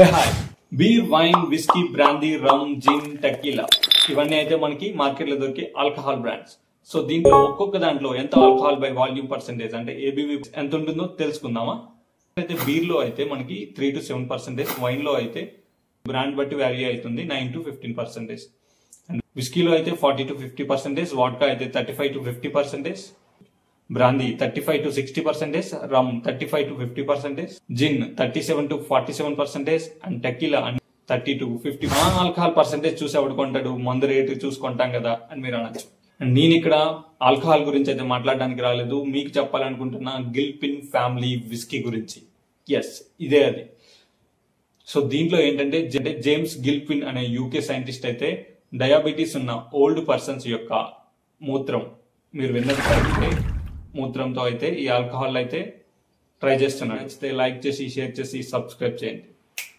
Hi beer wine whisky brandy rum gin tequila ఇవన్నీ అయితే మనకి మార్కెట్ లో దొరికే ఆల్కహాల్ బ్రాండ్స్. సో దీంట్లో ఒక్కొక్క దాంట్లో ఎంత ఆల్కహాల్ బై వాల్యూమ్ పర్సెంటేజ్ అంటే ఏబీవీ ఎంత ఉంటుందో తెలుసుకుందామా. అయితే బీర్ లో అయితే మనకి 3 to 7%, వైన్ లో అయితే బ్రాండ్ బట్టి వ్యారీ అవుతుంది 9 to 15%, అండ్ విస్కీలో అయితే 40 to 50%, వాడ్కా అయితే 35 to 50%, brandy 35 to 60%, rum 35 to 50%, gin 37 to 47%, and tequila 30 to 50. Alcohol percentage చూసి ఎవడు కొంటాడు, మందు రేటు చూసుకుంటాం కదా అని మీరు అనొచ్చు. అండ్ నేను ఇక్కడ ఆల్కహాల్ గురించి అయితే మాట్లాడడానికి రాలేదు, మీకు చెప్పాలనుకుంటున్నా గిల్పిన్ ఫ్యామిలీ విస్కీ గురించి. ఎస్, ఇదే అది. సో దీంట్లో ఏంటంటే జేమ్స్ గిల్పిన్ అనే యూకే సైంటిస్ట్ అయితే డయాబెటీస్ ఉన్న ఓల్డ్ పర్సన్స్ యొక్క మూత్రం, మీరు విన్నది కరెక్టే, మూత్రంతో అయితే ఈ ఆల్కహాల్ అయితే ట్రై చేస్తున్నాడు. లైక్ చేసి, షేర్ చేసి, సబ్స్క్రైబ్ చేయండి.